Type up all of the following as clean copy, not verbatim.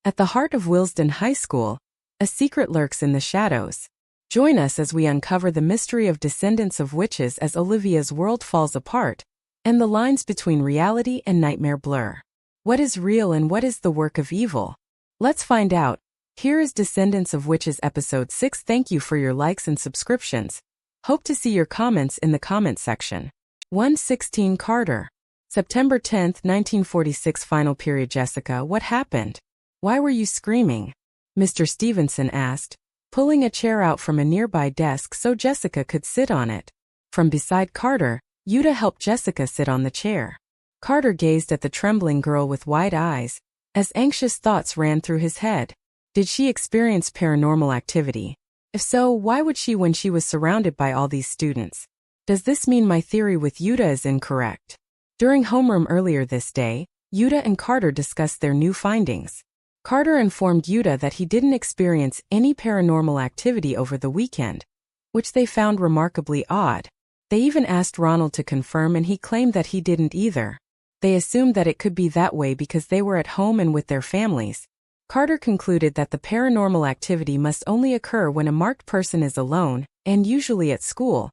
At the heart of Willesden High School, a secret lurks in the shadows. Join us as we uncover the mystery of descendants of witches as Olivia's world falls apart, and the lines between reality and nightmare blur. What is real and what is the work of evil? Let's find out. Here is Descendants of Witches Episode 6. Thank you for your likes and subscriptions. Hope to see your comments in the comment section. 116 Carter. September 10, 1946. Final period. Jessica, what happened? Why were you screaming? Mr. Stevenson asked, pulling a chair out from a nearby desk so Jessica could sit on it. From beside Carter, Yuta helped Jessica sit on the chair. Carter gazed at the trembling girl with wide eyes, as anxious thoughts ran through his head. Did she experience paranormal activity? If so, why would she when she was surrounded by all these students? Does this mean my theory with Yuta is incorrect? During homeroom earlier this day, Yuta and Carter discussed their new findings. Carter informed Yuta that he didn't experience any paranormal activity over the weekend, which they found remarkably odd. They even asked Ronald to confirm and he claimed that he didn't either. They assumed that it could be that way because they were at home and with their families. Carter concluded that the paranormal activity must only occur when a marked person is alone, and usually at school,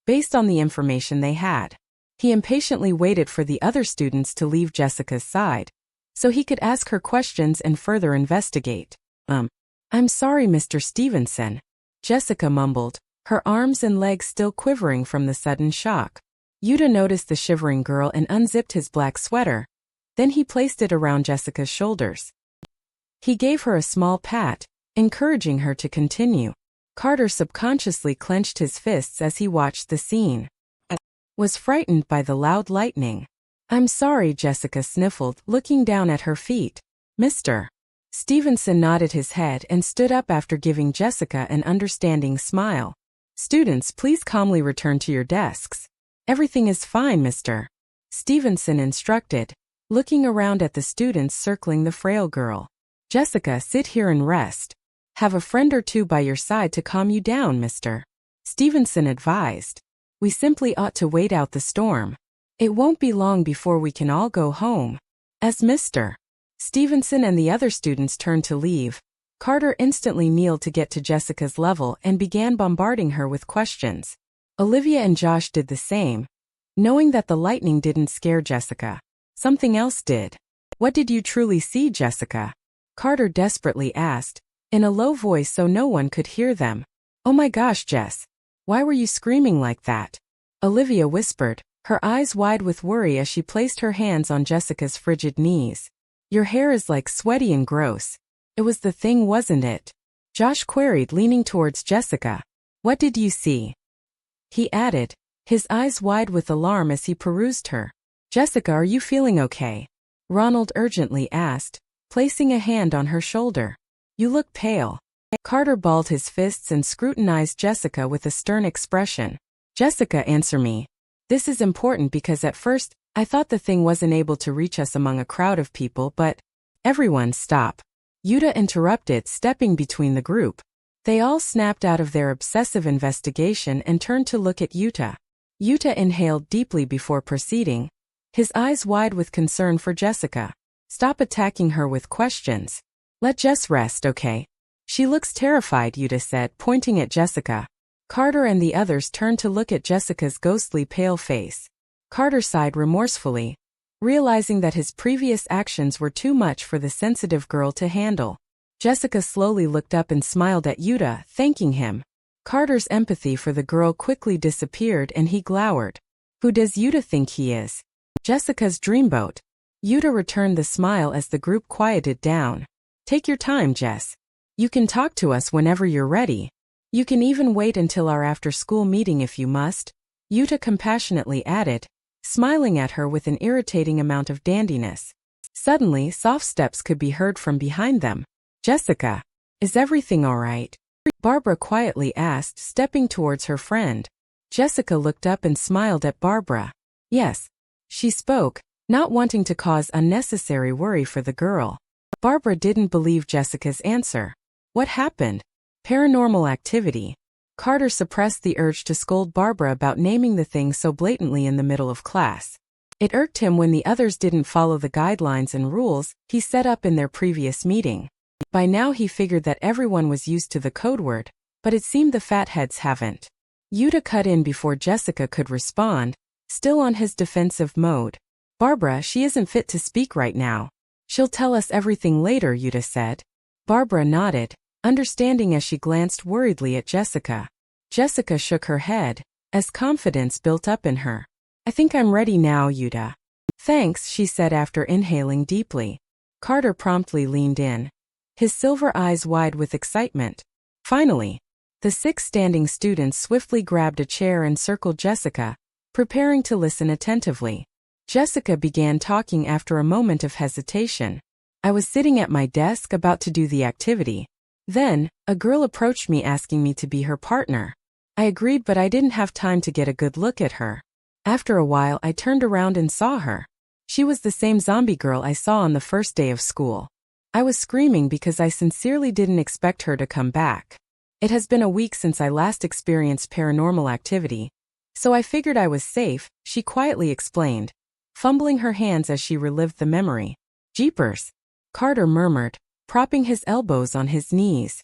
based on the information they had. He impatiently waited for the other students to leave Jessica's side, so he could ask her questions and further investigate. I'm sorry, Mr. Stevenson, Jessica mumbled, her arms and legs still quivering from the sudden shock. Yuta noticed the shivering girl and unzipped his black sweater. Then he placed it around Jessica's shoulders. He gave her a small pat, encouraging her to continue. Carter subconsciously clenched his fists as he watched the scene. Was frightened by the loud lightning. I'm sorry, Jessica sniffled, looking down at her feet. Mr. Stevenson nodded his head and stood up after giving Jessica an understanding smile. Students, please calmly return to your desks. Everything is fine, Mr. Stevenson instructed, looking around at the students circling the frail girl. Jessica, sit here and rest. Have a friend or two by your side to calm you down, Mr. Stevenson advised. We simply ought to wait out the storm. It won't be long before we can all go home. As Mr. Stevenson and the other students turned to leave, Carter instantly kneeled to get to Jessica's level and began bombarding her with questions. Olivia and Josh did the same. Knowing that the lightning didn't scare Jessica, something else did. What did you truly see, Jessica? Carter desperately asked, in a low voice so no one could hear them. Oh my gosh, Jess. Why were you screaming like that? Olivia whispered, her eyes wide with worry as she placed her hands on Jessica's frigid knees. Your hair is like sweaty and gross. It was the thing, wasn't it? Josh queried, leaning towards Jessica. What did you see? He added, his eyes wide with alarm as he perused her. Jessica, are you feeling okay? Ronald urgently asked, placing a hand on her shoulder. You look pale. Carter balled his fists and scrutinized Jessica with a stern expression. Jessica, answer me. This is important because at first, I thought the thing wasn't able to reach us among a crowd of people, but… Everyone stop. Yuta interrupted, stepping between the group. They all snapped out of their obsessive investigation and turned to look at Yuta. Yuta inhaled deeply before proceeding, his eyes wide with concern for Jessica. Stop attacking her with questions. Let Jess rest, okay? She looks terrified, Yuta said, pointing at Jessica. Carter and the others turned to look at Jessica's ghostly pale face. Carter sighed remorsefully, realizing that his previous actions were too much for the sensitive girl to handle. Jessica slowly looked up and smiled at Yuta, thanking him. Carter's empathy for the girl quickly disappeared and he glowered. Who does Yuta think he is? Jessica's dreamboat. Yuta returned the smile as the group quieted down. Take your time, Jess. You can talk to us whenever you're ready. You can even wait until our after-school meeting if you must, Yuta compassionately added, smiling at her with an irritating amount of dandiness. Suddenly, soft steps could be heard from behind them. Jessica, is everything all right? Barbara quietly asked, stepping towards her friend. Jessica looked up and smiled at Barbara. Yes, she spoke, not wanting to cause unnecessary worry for the girl. Barbara didn't believe Jessica's answer. What happened? Paranormal activity. Carter suppressed the urge to scold Barbara about naming the thing so blatantly in the middle of class. It irked him when the others didn't follow the guidelines and rules he set up in their previous meeting. By now he figured that everyone was used to the code word, but it seemed the fatheads haven't. Yuta cut in before Jessica could respond, still on his defensive mode. Barbara, she isn't fit to speak right now. She'll tell us everything later, Yuta said. Barbara nodded, understanding as she glanced worriedly at Jessica. Jessica shook her head, as confidence built up in her. I think I'm ready now, Yuta. Thanks, she said after inhaling deeply. Carter promptly leaned in, his silver eyes wide with excitement. Finally, the 6 standing students swiftly grabbed a chair and circled Jessica, preparing to listen attentively. Jessica began talking after a moment of hesitation. I was sitting at my desk about to do the activity. Then, a girl approached me asking me to be her partner. I agreed, but I didn't have time to get a good look at her. After a while, I turned around and saw her. She was the same zombie girl I saw on the first day of school. I was screaming because I sincerely didn't expect her to come back. It has been a week since I last experienced paranormal activity, so I figured I was safe, she quietly explained, fumbling her hands as she relived the memory. Jeepers, Carter murmured, propping his elbows on his knees.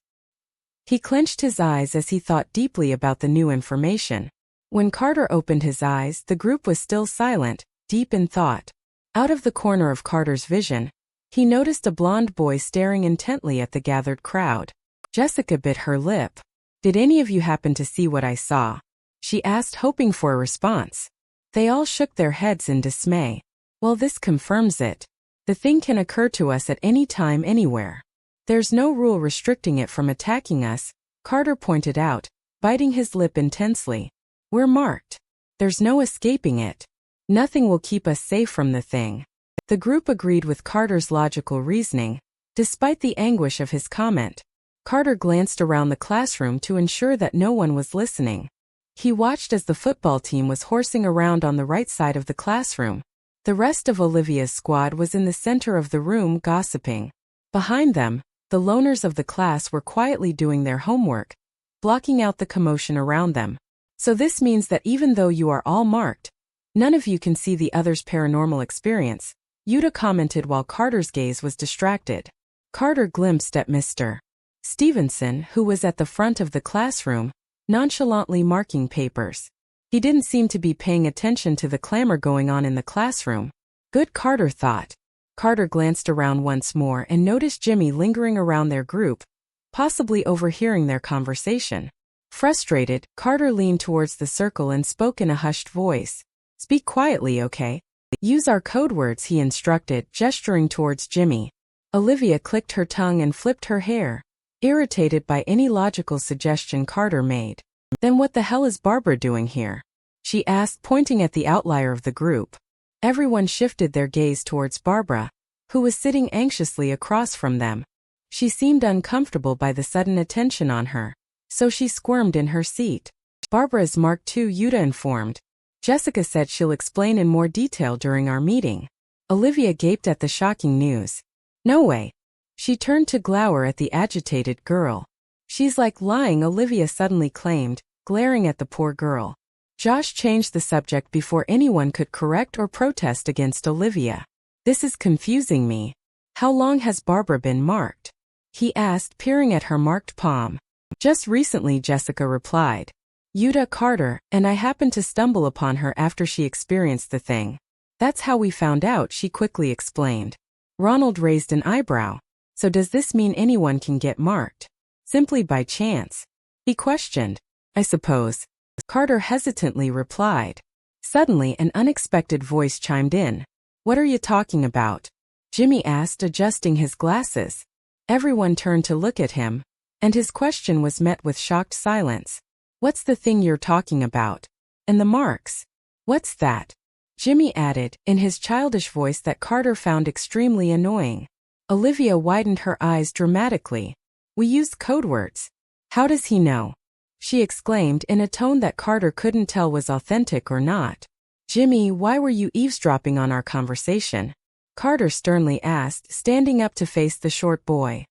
He clenched his eyes as he thought deeply about the new information. When Carter opened his eyes, the group was still silent, deep in thought. Out of the corner of Carter's vision, he noticed a blonde boy staring intently at the gathered crowd. Jessica bit her lip. Did any of you happen to see what I saw? She asked, hoping for a response. They all shook their heads in dismay. Well, this confirms it. The thing can occur to us at any time, anywhere. There's no rule restricting it from attacking us, Carter pointed out, biting his lip intensely. We're marked. There's no escaping it. Nothing will keep us safe from the thing. The group agreed with Carter's logical reasoning, despite the anguish of his comment. Carter glanced around the classroom to ensure that no one was listening. He watched as the football team was horsing around on the right side of the classroom. The rest of Olivia's squad was in the center of the room gossiping. Behind them, the loners of the class were quietly doing their homework, blocking out the commotion around them. So this means that even though you are all marked, none of you can see the other's paranormal experience, Yuta commented while Carter's gaze was distracted. Carter glimpsed at Mr. Stevenson, who was at the front of the classroom, nonchalantly marking papers. He didn't seem to be paying attention to the clamor going on in the classroom. Good, Carter thought. Carter glanced around once more and noticed Jimmy lingering around their group, possibly overhearing their conversation. Frustrated, Carter leaned towards the circle and spoke in a hushed voice. Speak quietly, okay? Use our code words, he instructed, gesturing towards Jimmy. Olivia clicked her tongue and flipped her hair, irritated by any logical suggestion Carter made. Then what the hell is Barbara doing here? She asked, pointing at the outlier of the group. Everyone shifted their gaze towards Barbara, who was sitting anxiously across from them. She seemed uncomfortable by the sudden attention on her, so she squirmed in her seat. Barbara's marked too, Yuta informed. Jessica said she'll explain in more detail during our meeting. Olivia gaped at the shocking news. No way. She turned to glower at the agitated girl. She's like lying, Olivia suddenly claimed, glaring at the poor girl. Josh changed the subject before anyone could correct or protest against Olivia. This is confusing me. How long has Barbara been marked? He asked, peering at her marked palm. Just recently, Jessica replied. Yuta, Carter, and I happened to stumble upon her after she experienced the thing. That's how we found out, she quickly explained. Ronald raised an eyebrow. So does this mean anyone can get marked? Simply by chance? He questioned. I suppose. Carter hesitantly replied. Suddenly, an unexpected voice chimed in. What are you talking about? Jimmy asked, adjusting his glasses. Everyone turned to look at him, and his question was met with shocked silence. What's the thing you're talking about? And the marks? What's that? Jimmy added, in his childish voice that Carter found extremely annoying. Olivia widened her eyes dramatically. We used code words. How does he know? She exclaimed in a tone that Carter couldn't tell was authentic or not. Jimmy, why were you eavesdropping on our conversation? Carter sternly asked, standing up to face the short boy.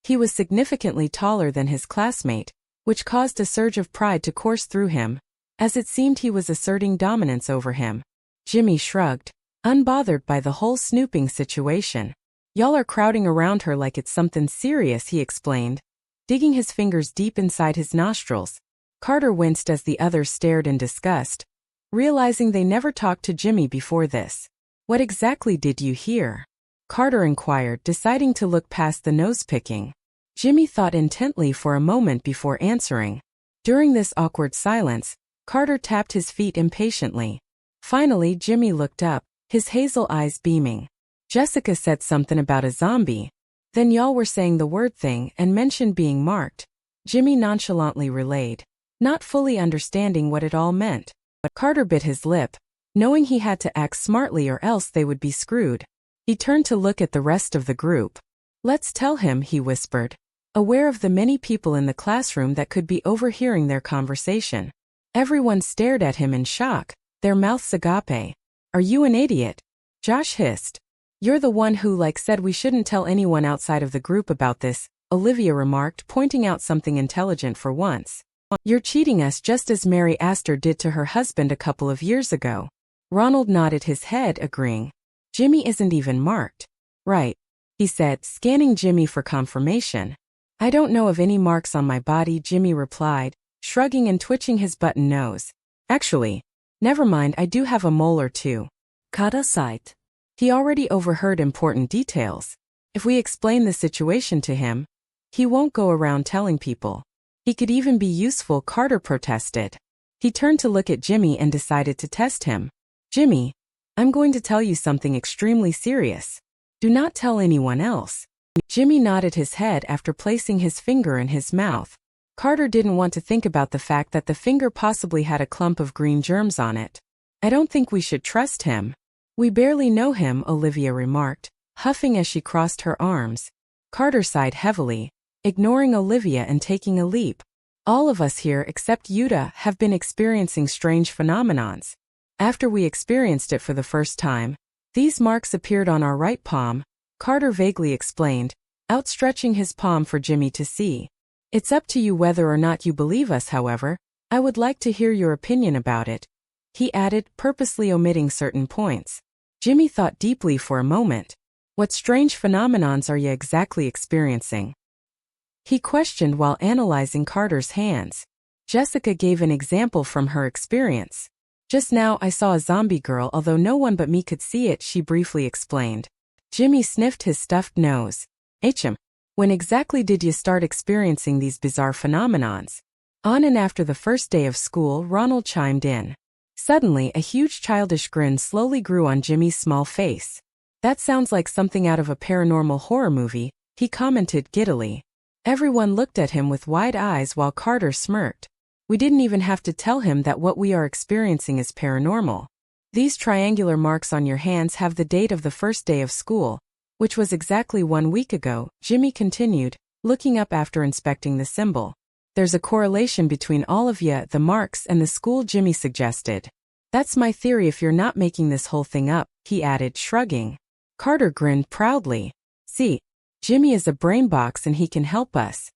He was significantly taller than his classmate, which caused a surge of pride to course through him, as it seemed he was asserting dominance over him. Jimmy shrugged, unbothered by the whole snooping situation. Y'all are crowding around her like it's something serious, he explained, digging his fingers deep inside his nostrils. Carter winced as the others stared in disgust, realizing they never talked to Jimmy before this. What exactly did you hear? Carter inquired, deciding to look past the nose-picking. Jimmy thought intently for a moment before answering. During this awkward silence, Carter tapped his feet impatiently. Finally, Jimmy looked up, his hazel eyes beaming. Jessica said something about a zombie. Then y'all were saying the word thing and mentioned being marked. Jimmy nonchalantly relayed, not fully understanding what it all meant. But Carter bit his lip, knowing he had to act smartly or else they would be screwed. He turned to look at the rest of the group. Let's tell him, he whispered, aware of the many people in the classroom that could be overhearing their conversation. Everyone stared at him in shock, their mouths agape. Are you an idiot? Josh hissed. You're the one who said we shouldn't tell anyone outside of the group about this, Olivia remarked, pointing out something intelligent for once. You're cheating us just as Mary Astor did to her husband a couple of years ago. Ronald nodded his head, agreeing. Jimmy isn't even marked. Right, he said, scanning Jimmy for confirmation. I don't know of any marks on my body, Jimmy replied, shrugging and twitching his button nose. Actually, never mind, I do have a mole or two. Cut aside. He already overheard important details. If we explain the situation to him, he won't go around telling people. He could even be useful, Carter protested. He turned to look at Jimmy and decided to test him. Jimmy, I'm going to tell you something extremely serious. Do not tell anyone else. Jimmy nodded his head after placing his finger in his mouth. Carter didn't want to think about the fact that the finger possibly had a clump of green germs on it. I don't think we should trust him. We barely know him, Olivia remarked, huffing as she crossed her arms. Carter sighed heavily, ignoring Olivia and taking a leap. All of us here except Yuta have been experiencing strange phenomenons. After we experienced it for the first time, these marks appeared on our right palm, Carter vaguely explained, outstretching his palm for Jimmy to see. It's up to you whether or not you believe us, however. I would like to hear your opinion about it, he added, purposely omitting certain points. Jimmy thought deeply for a moment. What strange phenomenons are you exactly experiencing? He questioned while analyzing Carter's hands. Jessica gave an example from her experience. Just now I saw a zombie girl, although no one but me could see it, she briefly explained. Jimmy sniffed his stuffed nose. When exactly did you start experiencing these bizarre phenomenons? On and after the first day of school, Ronald chimed in. Suddenly, a huge childish grin slowly grew on Jimmy's small face. That sounds like something out of a paranormal horror movie, he commented giddily. Everyone looked at him with wide eyes while Carter smirked. We didn't even have to tell him that what we are experiencing is paranormal. These triangular marks on your hands have the date of the first day of school, which was exactly 1 week ago, Jimmy continued, looking up after inspecting the symbol. There's a correlation between all of you, the marks, and the school, Jimmy suggested. That's my theory if you're not making this whole thing up, he added, shrugging. Carter grinned proudly. See, Jimmy is a brain box and he can help us.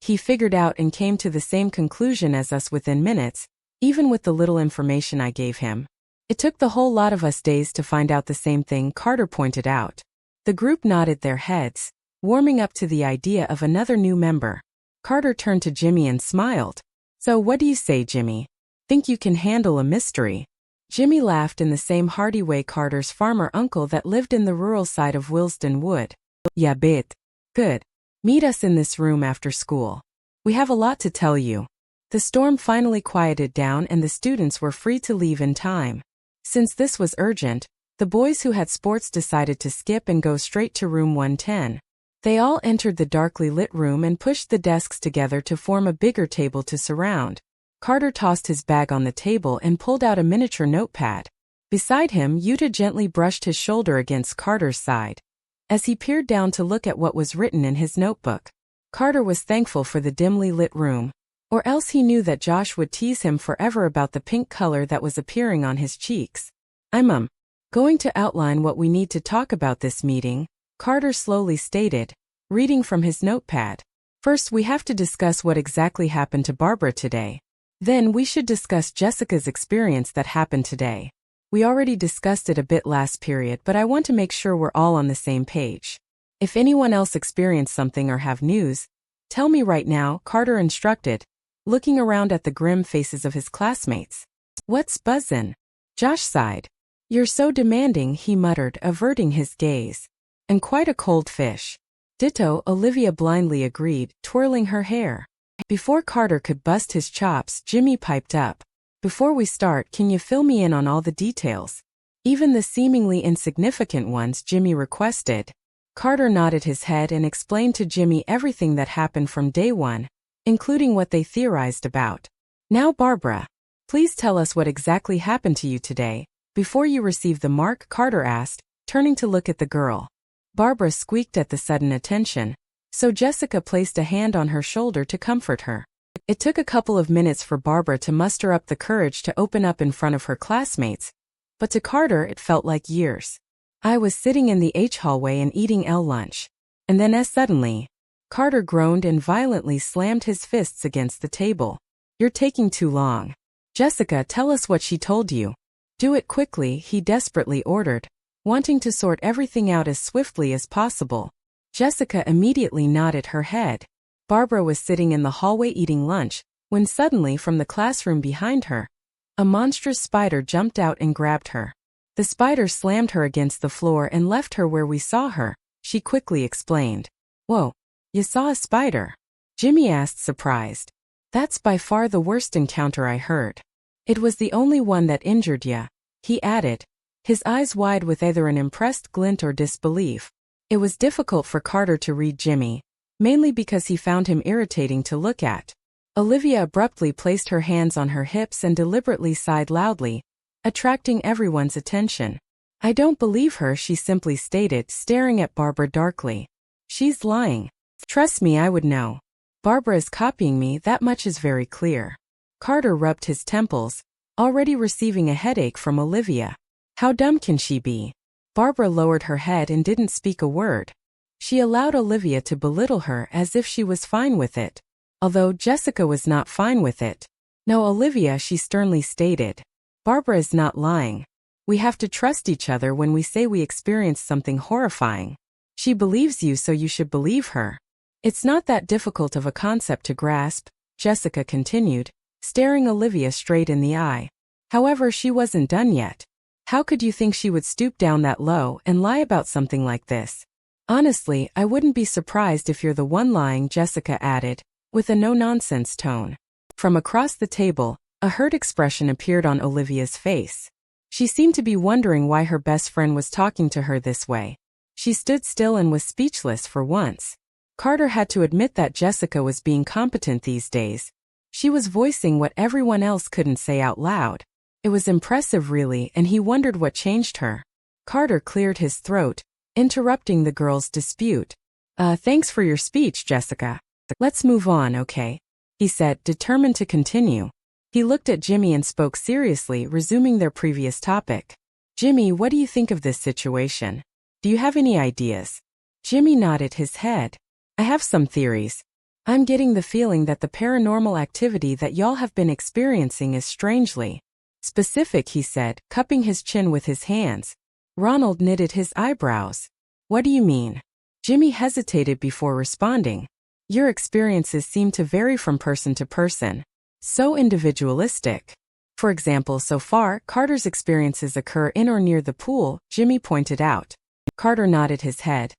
He figured out and came to the same conclusion as us within minutes, even with the little information I gave him. It took the whole lot of us days to find out the same thing, Carter pointed out. The group nodded their heads, warming up to the idea of another new member. Carter turned to Jimmy and smiled. So what do you say, Jimmy? Think you can handle a mystery? Jimmy laughed in the same hearty way Carter's farmer uncle that lived in the rural side of Willesden would. Yeah, bit. Good. Meet us in this room after school. We have a lot to tell you. The storm finally quieted down and the students were free to leave in time. Since this was urgent, the boys who had sports decided to skip and go straight to room 110. They all entered the darkly lit room and pushed the desks together to form a bigger table to surround. Carter tossed his bag on the table and pulled out a miniature notepad. Beside him, Yuta gently brushed his shoulder against Carter's side. As he peered down to look at what was written in his notebook, Carter was thankful for the dimly lit room, or else he knew that Josh would tease him forever about the pink color that was appearing on his cheeks. I'm going to outline what we need to talk about this meeting, Carter slowly stated, reading from his notepad. First, we have to discuss what exactly happened to Barbara today. Then we should discuss Jessica's experience that happened today. We already discussed it a bit last period, but I want to make sure we're all on the same page. If anyone else experienced something or have news, tell me right now, Carter instructed, looking around at the grim faces of his classmates. What's buzzin'? Josh sighed. You're so demanding, he muttered, averting his gaze. And quite a cold fish. Ditto, Olivia blindly agreed, twirling her hair. Before Carter could bust his chops, Jimmy piped up. Before we start, can you fill me in on all the details? Even the seemingly insignificant ones, Jimmy requested. Carter nodded his head and explained to Jimmy everything that happened from day one, including what they theorized about. Now Barbara, please tell us what exactly happened to you today, before you receive the mark, Carter asked, turning to look at the girl. Barbara squeaked at the sudden attention, so Jessica placed a hand on her shoulder to comfort her. It took a couple of minutes for Barbara to muster up the courage to open up in front of her classmates, but to Carter it felt like years. I was sitting in the H hallway and eating L lunch. And then suddenly, Carter groaned and violently slammed his fists against the table. You're taking too long. Jessica, tell us what she told you. Do it quickly, he desperately ordered, wanting to sort everything out as swiftly as possible. Jessica immediately nodded her head. Barbara was sitting in the hallway eating lunch, when suddenly from the classroom behind her, a monstrous spider jumped out and grabbed her. The spider slammed her against the floor and left her where we saw her, she quickly explained. Whoa, you saw a spider? Jimmy asked, surprised. That's by far the worst encounter I heard. It was the only one that injured ya, he added, his eyes wide with either an impressed glint or disbelief. It was difficult for Carter to read Jimmy, mainly because he found him irritating to look at. Olivia abruptly placed her hands on her hips and deliberately sighed loudly, attracting everyone's attention. I don't believe her, she simply stated, staring at Barbara darkly. She's lying. Trust me, I would know. Barbara is copying me, that much is very clear. Carter rubbed his temples, already receiving a headache from Olivia. How dumb can she be? Barbara lowered her head and didn't speak a word. She allowed Olivia to belittle her as if she was fine with it, although Jessica was not fine with it. No, Olivia, she sternly stated. Barbara is not lying. We have to trust each other when we say we experienced something horrifying. She believes you, so you should believe her. It's not that difficult of a concept to grasp, Jessica continued, staring Olivia straight in the eye. However, she wasn't done yet. How could you think she would stoop down that low and lie about something like this? Honestly, I wouldn't be surprised if you're the one lying, Jessica added, with a no-nonsense tone. From across the table, a hurt expression appeared on Olivia's face. She seemed to be wondering why her best friend was talking to her this way. She stood still and was speechless for once. Carter had to admit that Jessica was being competent these days. She was voicing what everyone else couldn't say out loud. It was impressive really, and he wondered what changed her. Carter cleared his throat, interrupting the girls' dispute. Thanks for your speech, Jessica. Let's move on, okay? He said, determined to continue. He looked at Jimmy and spoke seriously, resuming their previous topic. Jimmy, what do you think of this situation? Do you have any ideas? Jimmy nodded his head. I have some theories. I'm getting the feeling that the paranormal activity that y'all have been experiencing is strangely specific, he said, cupping his chin with his hands. Ronald knitted his eyebrows. What do you mean? Jimmy hesitated before responding. Your experiences seem to vary from person to person. So individualistic. For example, so far, Carter's experiences occur in or near the pool, Jimmy pointed out. Carter nodded his head.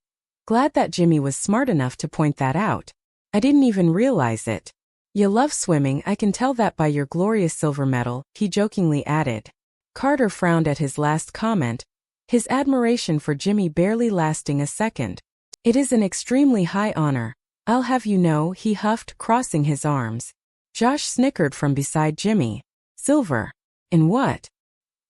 Glad that Jimmy was smart enough to point that out. I didn't even realize it. You love swimming, I can tell that by your glorious silver medal, he jokingly added. Carter frowned at his last comment, his admiration for Jimmy barely lasting a second. It is an extremely high honor, I'll have you know, he huffed, crossing his arms. Josh snickered from beside Jimmy. Silver? In what?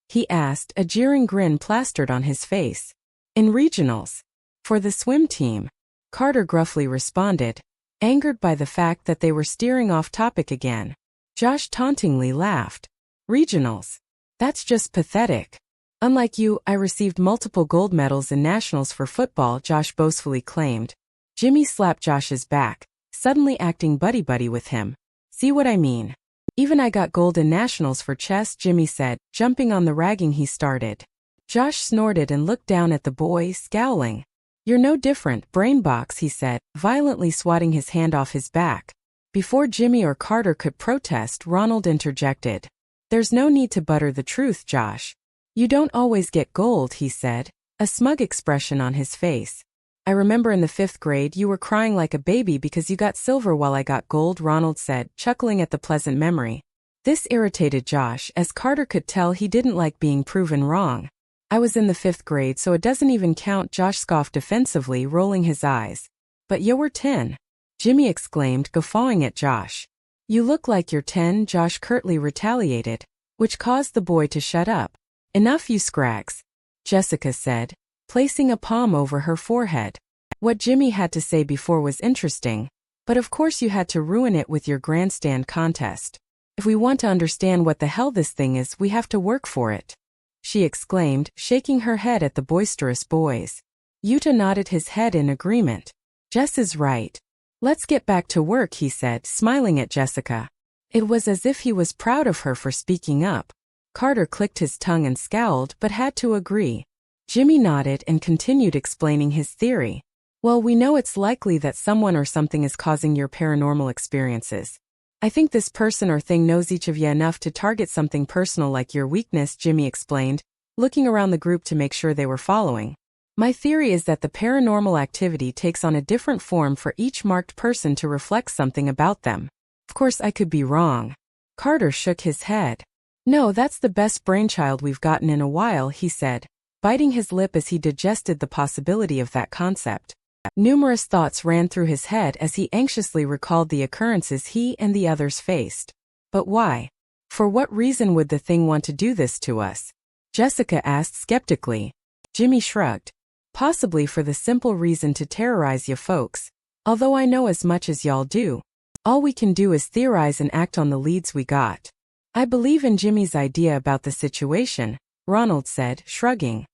He asked, a jeering grin plastered on his face. In regionals. For the swim team. Carter gruffly responded, angered by the fact that they were steering off topic again. Josh tauntingly laughed. Regionals? That's just pathetic. Unlike you, I received multiple gold medals in nationals for football, Josh boastfully claimed. Jimmy slapped Josh's back, suddenly acting buddy-buddy with him. See what I mean? Even I got gold in nationals for chess, Jimmy said, jumping on the ragging he started. Josh snorted and looked down at the boy, scowling. You're no different, brainbox, he said, violently swatting his hand off his back. Before Jimmy or Carter could protest, Ronald interjected. There's no need to butter the truth, Josh. You don't always get gold, he said, a smug expression on his face. I remember in the 5th grade you were crying like a baby because you got silver while I got gold, Ronald said, chuckling at the pleasant memory. This irritated Josh, as Carter could tell he didn't like being proven wrong. I was in the 5th grade, so it doesn't even count, Josh scoffed defensively, rolling his eyes. But you were 10. Jimmy exclaimed, guffawing at Josh. You look like you're 10, Josh curtly retaliated, which caused the boy to shut up. Enough, you scrags, Jessica said, placing a palm over her forehead. What Jimmy had to say before was interesting, but of course you had to ruin it with your grandstand contest. If we want to understand what the hell this thing is, we have to work for it, she exclaimed, shaking her head at the boisterous boys. Yuta nodded his head in agreement. Jess is right. Let's get back to work, he said, smiling at Jessica. It was as if he was proud of her for speaking up. Carter clicked his tongue and scowled, but had to agree. Jimmy nodded and continued explaining his theory. Well, we know it's likely that someone or something is causing your paranormal experiences. I think this person or thing knows each of you enough to target something personal like your weakness, Jimmy explained, looking around the group to make sure they were following. My theory is that the paranormal activity takes on a different form for each marked person to reflect something about them. Of course, I could be wrong. Carter shook his head. No, that's the best brainchild we've gotten in a while, he said, biting his lip as he digested the possibility of that concept. Numerous thoughts ran through his head as he anxiously recalled the occurrences he and the others faced. But why? For what reason would the thing want to do this to us? Jessica asked skeptically. Jimmy shrugged. Possibly for the simple reason to terrorize ya folks. Although I know as much as y'all do. All we can do is theorize and act on the leads we got. I believe in Jimmy's idea about the situation, Ronald said, shrugging.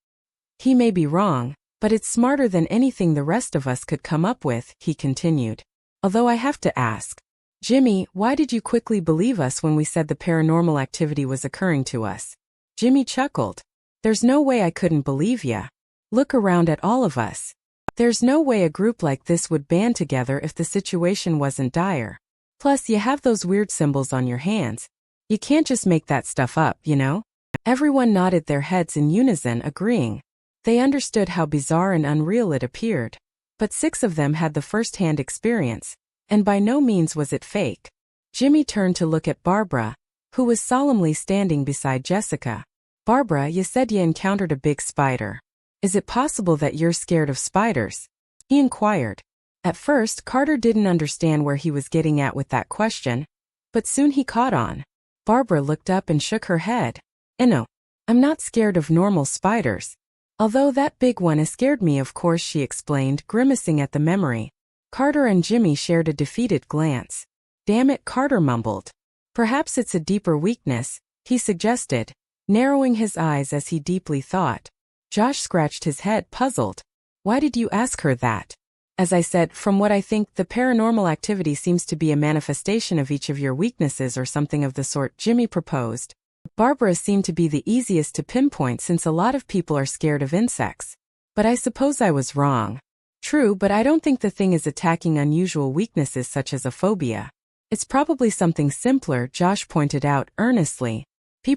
He may be wrong, but it's smarter than anything the rest of us could come up with, he continued. Although I have to ask, Jimmy, why did you quickly believe us when we said the paranormal activity was occurring to us? Jimmy chuckled. There's no way I couldn't believe ya. Look around at all of us. There's no way a group like this would band together if the situation wasn't dire. Plus, you have those weird symbols on your hands. You can't just make that stuff up, you know? Everyone nodded their heads in unison, agreeing. They understood how bizarre and unreal it appeared. But 6 of them had the first-hand experience, and by no means was it fake. Jimmy turned to look at Barbara, who was solemnly standing beside Jessica. Barbara, you said you encountered a big spider. Is it possible that you're scared of spiders? He inquired. At first, Carter didn't understand where he was getting at with that question, but soon he caught on. Barbara looked up and shook her head. No, I'm not scared of normal spiders. Although that big one has scared me, of course, she explained, grimacing at the memory. Carter and Jimmy shared a defeated glance. Damn it, Carter mumbled. Perhaps it's a deeper weakness, he suggested, narrowing his eyes as he deeply thought. Josh scratched his head, puzzled. Why did you ask her that? As I said, from what I think, the paranormal activity seems to be a manifestation of each of your weaknesses or something of the sort, Jimmy proposed. Barbara seemed to be the easiest to pinpoint since a lot of people are scared of insects. But I suppose I was wrong. True, but I don't think the thing is attacking unusual weaknesses such as a phobia. It's probably something simpler, Josh pointed out earnestly.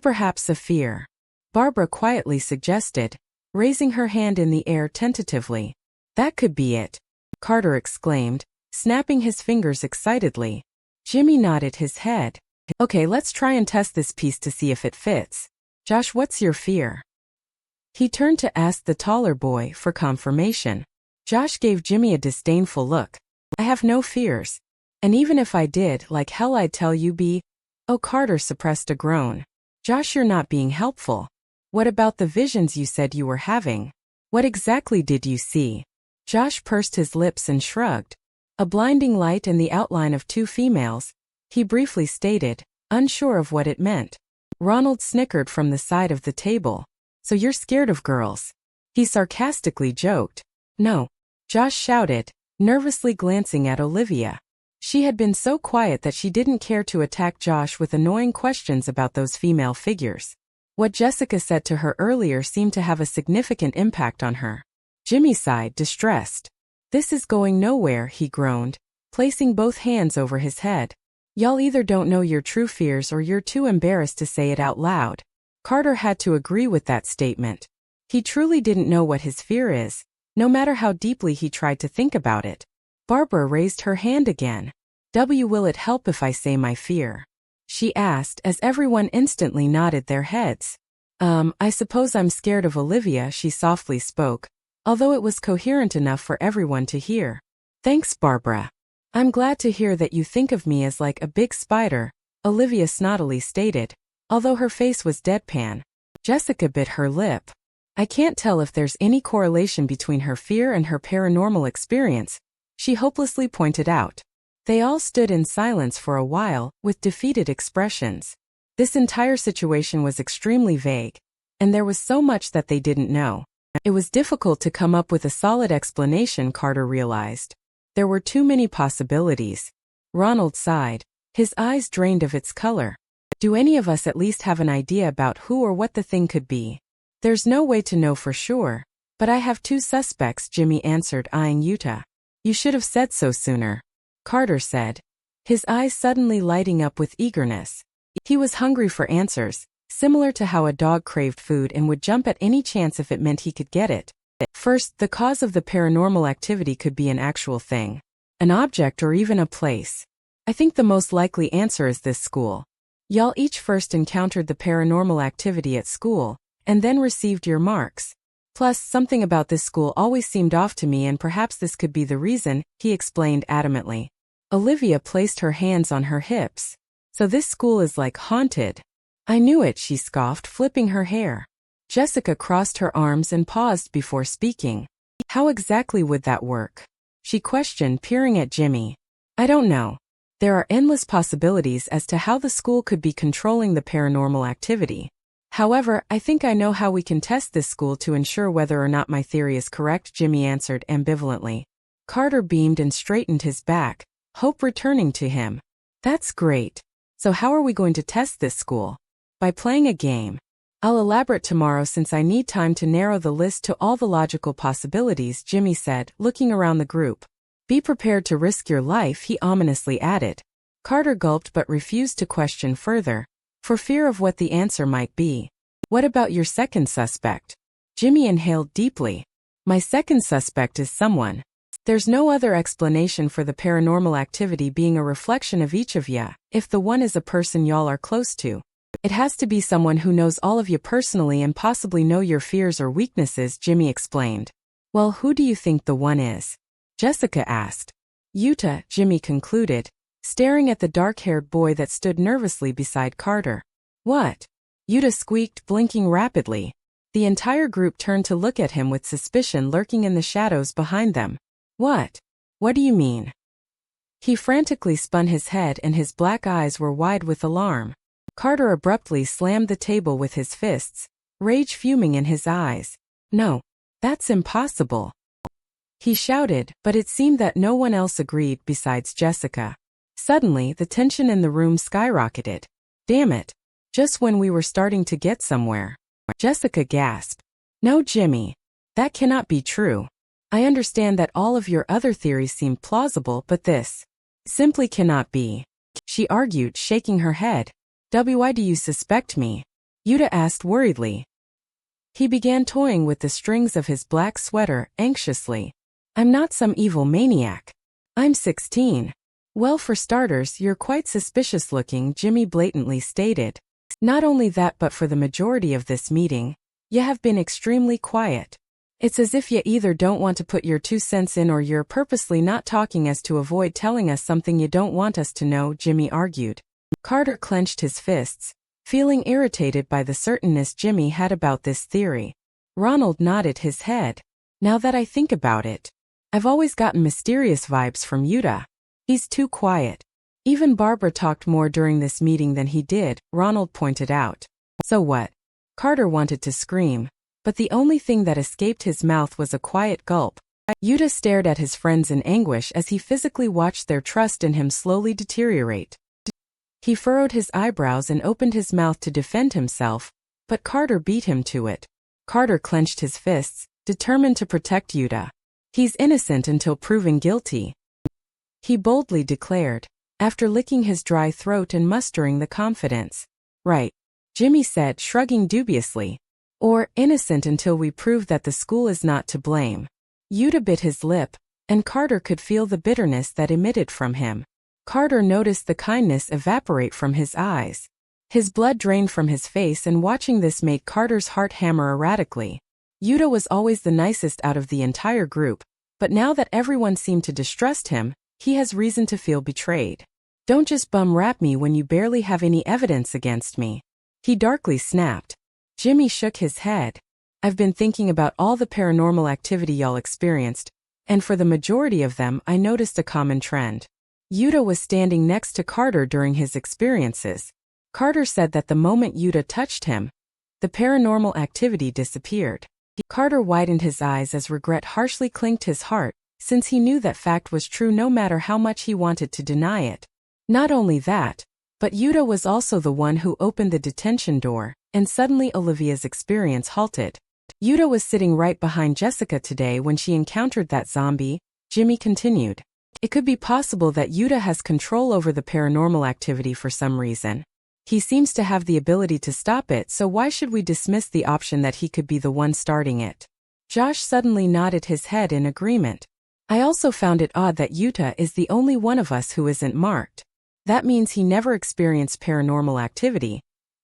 Perhaps a fear. Barbara quietly suggested, raising her hand in the air tentatively. That could be it, Carter exclaimed, snapping his fingers excitedly. Jimmy nodded his head. Okay, let's try and test this piece to see if it fits. Josh, what's your fear? He turned to ask the taller boy for confirmation. Josh gave Jimmy a disdainful look. I have no fears. And even if I did, like hell I'd tell you be. Oh, Carter suppressed a groan. Josh, you're not being helpful. What about the visions you said you were having? What exactly did you see? Josh pursed his lips and shrugged. A blinding light and the outline of 2 females, he briefly stated, unsure of what it meant. Ronald snickered from the side of the table. So you're scared of girls? He sarcastically joked. No, Josh shouted, nervously glancing at Olivia. She had been so quiet that she didn't care to attack Josh with annoying questions about those female figures. What Jessica said to her earlier seemed to have a significant impact on her. Jimmy sighed, distressed. This is going nowhere, he groaned, placing both hands over his head. Y'all either don't know your true fears or you're too embarrassed to say it out loud. Carter had to agree with that statement. He truly didn't know what his fear is, no matter how deeply he tried to think about it. Barbara raised her hand again. Will it help if I say my fear? She asked as everyone instantly nodded their heads. I suppose I'm scared of Olivia, she softly spoke, although it was coherent enough for everyone to hear. Thanks, Barbara. I'm glad to hear that you think of me as like a big spider, Olivia snottily stated, although her face was deadpan. Jessica bit her lip. I can't tell if there's any correlation between her fear and her paranormal experience, she hopelessly pointed out. They all stood in silence for a while, with defeated expressions. This entire situation was extremely vague, and there was so much that they didn't know. It was difficult to come up with a solid explanation, Carter realized. There were too many possibilities. Ronald sighed, his eyes drained of its color. Do any of us at least have an idea about who or what the thing could be? There's no way to know for sure, but I have 2 suspects, Jimmy answered, eyeing Yuta. You should have said so sooner, Carter said, his eyes suddenly lighting up with eagerness. He was hungry for answers, similar to how a dog craved food and would jump at any chance if it meant he could get it. First, the cause of the paranormal activity could be an actual thing, an object, or even a place. I think the most likely answer is this school. Y'all each first encountered the paranormal activity at school, and then received your marks. Plus, something about this school always seemed off to me, and perhaps this could be the reason, he explained adamantly. Olivia placed her hands on her hips. So this school is like haunted. I knew it, she scoffed, flipping her hair. Jessica crossed her arms and paused before speaking. How exactly would that work? She questioned, peering at Jimmy. I don't know. There are endless possibilities as to how the school could be controlling the paranormal activity. However, I think I know how we can test this school to ensure whether or not my theory is correct, Jimmy answered ambivalently. Carter beamed and straightened his back, hope returning to him. That's great. So how are we going to test this school? By playing a game. I'll elaborate tomorrow since I need time to narrow the list to all the logical possibilities, Jimmy said, looking around the group. Be prepared to risk your life, he ominously added. Carter gulped but refused to question further, for fear of what the answer might be. What about your second suspect? Jimmy inhaled deeply. My second suspect is someone. There's no other explanation for the paranormal activity being a reflection of each of ya, if the one is a person y'all are close to. It has to be someone who knows all of you personally and possibly know your fears or weaknesses, Jimmy explained. Well, who do you think the one is? Jessica asked. Yuta, Jimmy concluded, staring at the dark-haired boy that stood nervously beside Carter. What? Yuta squeaked, blinking rapidly. The entire group turned to look at him with suspicion lurking in the shadows behind them. What? What do you mean? He frantically spun his head and his black eyes were wide with alarm. Carter abruptly slammed the table with his fists, rage fuming in his eyes. No, that's impossible, he shouted, but it seemed that no one else agreed besides Jessica. Suddenly, the tension in the room skyrocketed. Damn it. Just when we were starting to get somewhere. Jessica gasped. No, Jimmy. That cannot be true. I understand that all of your other theories seem plausible, but this simply cannot be, she argued, shaking her head. Why do you suspect me? Yuta asked worriedly. He began toying with the strings of his black sweater, anxiously. I'm not some evil maniac. I'm 16. Well, for starters, you're quite suspicious looking, Jimmy blatantly stated. Not only that, but for the majority of this meeting, you have been extremely quiet. It's as if you either don't want to put your 2 cents in or you're purposely not talking as to avoid telling us something you don't want us to know, Jimmy argued. Carter clenched his fists, feeling irritated by the certainness Jimmy had about this theory. Ronald nodded his head. Now that I think about it, I've always gotten mysterious vibes from Yuta. He's too quiet. Even Barbara talked more during this meeting than he did, Ronald pointed out. So what? Carter wanted to scream, but the only thing that escaped his mouth was a quiet gulp. Yuta stared at his friends in anguish as he physically watched their trust in him slowly deteriorate. He furrowed his eyebrows and opened his mouth to defend himself, but Carter beat him to it. Carter clenched his fists, determined to protect Yuta. He's innocent until proven guilty, he boldly declared, after licking his dry throat and mustering the confidence. Right, Jimmy said, shrugging dubiously. Or, innocent until we prove that the school is not to blame. Yuta bit his lip, and Carter could feel the bitterness that emitted from him. Carter noticed the kindness evaporate from his eyes. His blood drained from his face, and watching this made Carter's heart hammer erratically. Yuta was always the nicest out of the entire group, but now that everyone seemed to distrust him, he has reason to feel betrayed. Don't just bum rap me when you barely have any evidence against me, he darkly snapped. Jimmy shook his head. I've been thinking about all the paranormal activity y'all experienced, and for the majority of them I noticed a common trend. Yuta was standing next to Carter during his experiences. Carter said that the moment Yuta touched him, the paranormal activity disappeared. Carter widened his eyes as regret harshly clinked his heart, since he knew that fact was true no matter how much he wanted to deny it. Not only that, but Yuta was also the one who opened the detention door, and suddenly Olivia's experience halted. Yuta was sitting right behind Jessica today when she encountered that zombie, Jimmy continued. It could be possible that Yuta has control over the paranormal activity for some reason. He seems to have the ability to stop it, so why should we dismiss the option that he could be the one starting it? Josh suddenly nodded his head in agreement. I also found it odd that Yuta is the only one of us who isn't marked. That means he never experienced paranormal activity.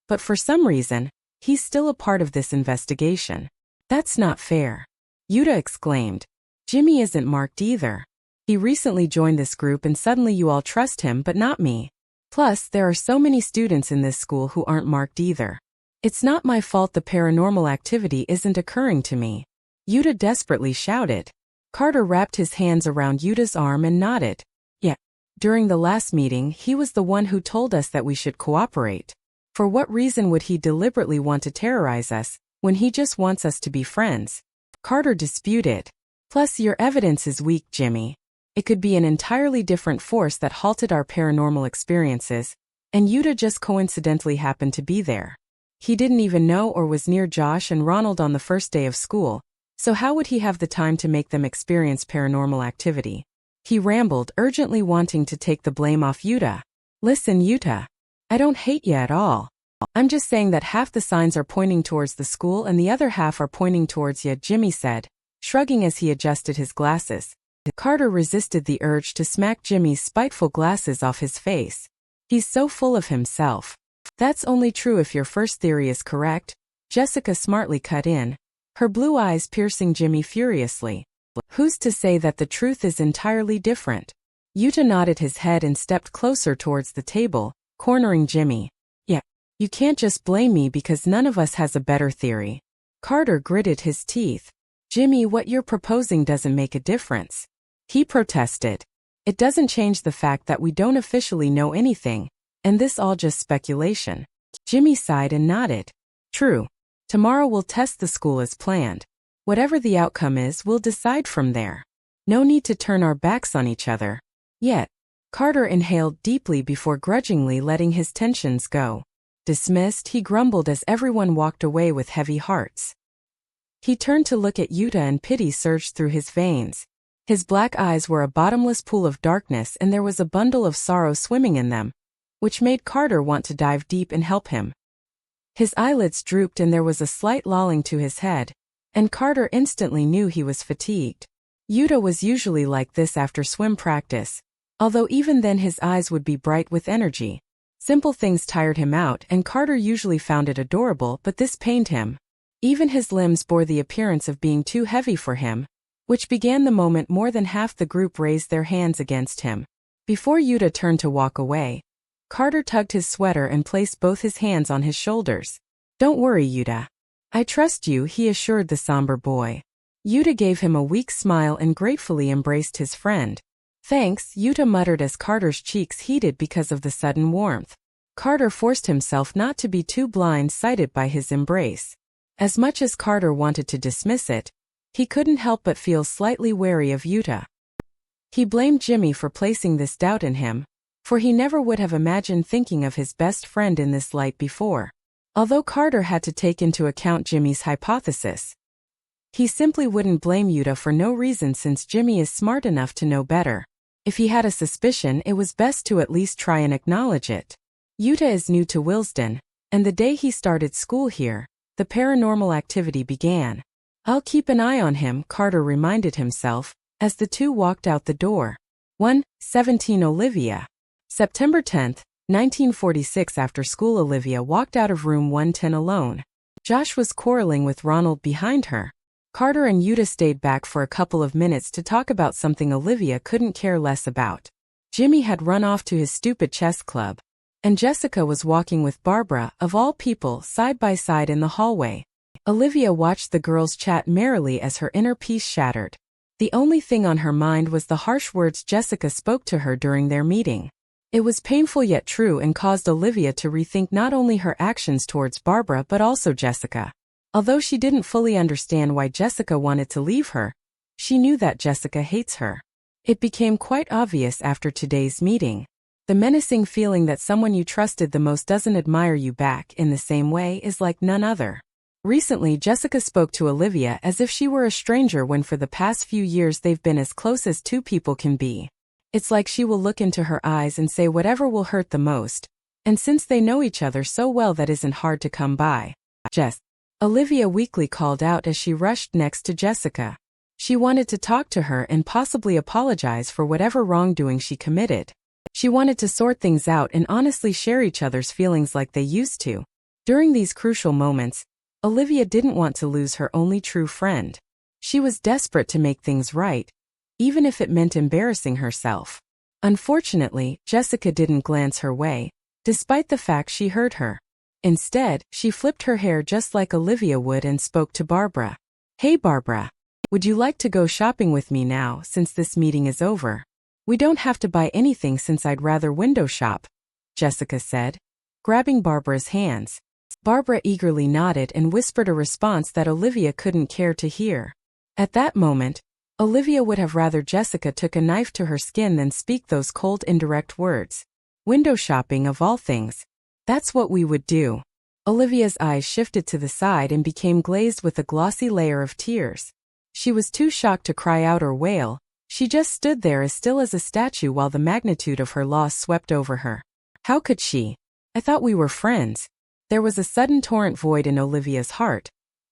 But for some reason, he's still a part of this investigation. That's not fair, Yuta exclaimed. Jimmy isn't marked either. He recently joined this group and suddenly you all trust him but not me. Plus, there are so many students in this school who aren't marked either. It's not my fault the paranormal activity isn't occurring to me, Yuta desperately shouted. Carter wrapped his hands around Yuta's arm and nodded. Yeah. During the last meeting, he was the one who told us that we should cooperate. For what reason would he deliberately want to terrorize us, when he just wants us to be friends? Carter disputed. Plus, your evidence is weak, Jimmy. It could be an entirely different force that halted our paranormal experiences, and Yuta just coincidentally happened to be there. He didn't even know or was near Josh and Ronald on the first day of school, so how would he have the time to make them experience paranormal activity? He rambled, urgently wanting to take the blame off Yuta. Listen, Yuta. I don't hate you at all. I'm just saying that half the signs are pointing towards the school and the other half are pointing towards you, Jimmy said, shrugging as he adjusted his glasses. Carter resisted the urge to smack Jimmy's spiteful glasses off his face. He's so full of himself. That's only true if your first theory is correct, Jessica smartly cut in, her blue eyes piercing Jimmy furiously. Who's to say that the truth is entirely different? Yuta nodded his head and stepped closer towards the table, cornering Jimmy. Yeah, you can't just blame me because none of us has a better theory. Carter gritted his teeth. Jimmy, what you're proposing doesn't make a difference, he protested. It doesn't change the fact that we don't officially know anything, and this all just speculation. Jimmy sighed and nodded. True. Tomorrow we'll test the school as planned. Whatever the outcome is, we'll decide from there. No need to turn our backs on each other. Yet, Carter inhaled deeply before grudgingly letting his tensions go. Dismissed, he grumbled as everyone walked away with heavy hearts. He turned to look at Yuta and pity surged through his veins. His black eyes were a bottomless pool of darkness and there was a bundle of sorrow swimming in them, which made Carter want to dive deep and help him. His eyelids drooped and there was a slight lolling to his head, and Carter instantly knew he was fatigued. Yuta was usually like this after swim practice, although even then his eyes would be bright with energy. Simple things tired him out and Carter usually found it adorable, but this pained him. Even his limbs bore the appearance of being too heavy for him, which began the moment more than half the group raised their hands against him. Before Yuta turned to walk away, Carter tugged his sweater and placed both his hands on his shoulders. Don't worry, Yuta. I trust you, he assured the somber boy. Yuta gave him a weak smile and gratefully embraced his friend. Thanks, Yuta muttered as Carter's cheeks heated because of the sudden warmth. Carter forced himself not to be too blind-sighted by his embrace. As much as Carter wanted to dismiss it, he couldn't help but feel slightly wary of Yuta. He blamed Jimmy for placing this doubt in him, for he never would have imagined thinking of his best friend in this light before. Although Carter had to take into account Jimmy's hypothesis, He simply wouldn't blame Yuta for no reason since Jimmy is smart enough to know better. If he had a suspicion, it was best to at least try and acknowledge it. Yuta is new to Willesden, and the day he started school here, the paranormal activity began. I'll keep an eye on him, Carter reminded himself, as the two walked out the door. 1:17 Olivia. September 10, 1946. After school, Olivia walked out of room 110 alone. Josh was quarreling with Ronald behind her. Carter and Yuta stayed back for a couple of minutes to talk about something Olivia couldn't care less about. Jimmy had run off to his stupid chess club, and Jessica was walking with Barbara, of all people, side by side in the hallway. Olivia watched the girls chat merrily as her inner peace shattered. The only thing on her mind was the harsh words Jessica spoke to her during their meeting. It was painful yet true and caused Olivia to rethink not only her actions towards Barbara but also Jessica. Although she didn't fully understand why Jessica wanted to leave her, she knew that Jessica hates her. It became quite obvious after today's meeting. The menacing feeling that someone you trusted the most doesn't admire you back in the same way is like none other. Recently, Jessica spoke to Olivia as if she were a stranger when for the past few years they've been as close as two people can be. It's like she will look into her eyes and say whatever will hurt the most. And since they know each other so well, that isn't hard to come by. Olivia weakly called out as she rushed next to Jessica. She wanted to talk to her and possibly apologize for whatever wrongdoing she committed. She wanted to sort things out and honestly share each other's feelings like they used to. During these crucial moments, Olivia didn't want to lose her only true friend. She was desperate to make things right, even if it meant embarrassing herself. Unfortunately, Jessica didn't glance her way, despite the fact she heard her. Instead, she flipped her hair just like Olivia would and spoke to Barbara. "Hey Barbara, would you like to go shopping with me now since this meeting is over? We don't have to buy anything since I'd rather window shop," Jessica said, grabbing Barbara's hands. Barbara eagerly nodded and whispered a response that Olivia couldn't care to hear. At that moment, Olivia would have rather Jessica took a knife to her skin than speak those cold, indirect words. Window shopping of all things. That's what we would do. Olivia's eyes shifted to the side and became glazed with a glossy layer of tears. She was too shocked to cry out or wail. She just stood there as still as a statue while the magnitude of her loss swept over her. How could she? I thought we were friends. There was a sudden torrent void in Olivia's heart,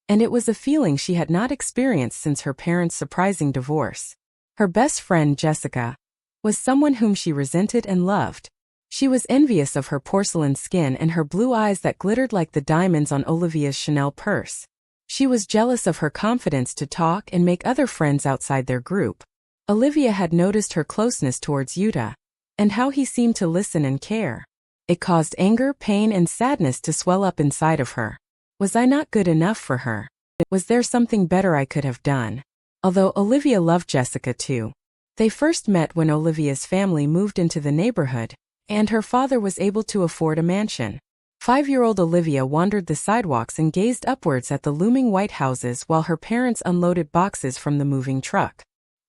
and it was a feeling she had not experienced since her parents' surprising divorce. Her best friend, Jessica, was someone whom she resented and loved. She was envious of her porcelain skin and her blue eyes that glittered like the diamonds on Olivia's Chanel purse. She was jealous of her confidence to talk and make other friends outside their group. Olivia had noticed her closeness towards Yuta, and how he seemed to listen and care. It caused anger, pain, and sadness to swell up inside of her. Was I not good enough for her? Was there something better I could have done? Although Olivia loved Jessica too. They first met when Olivia's family moved into the neighborhood, and her father was able to afford a mansion. 5-year-old Olivia wandered the sidewalks and gazed upwards at the looming white houses while her parents unloaded boxes from the moving truck.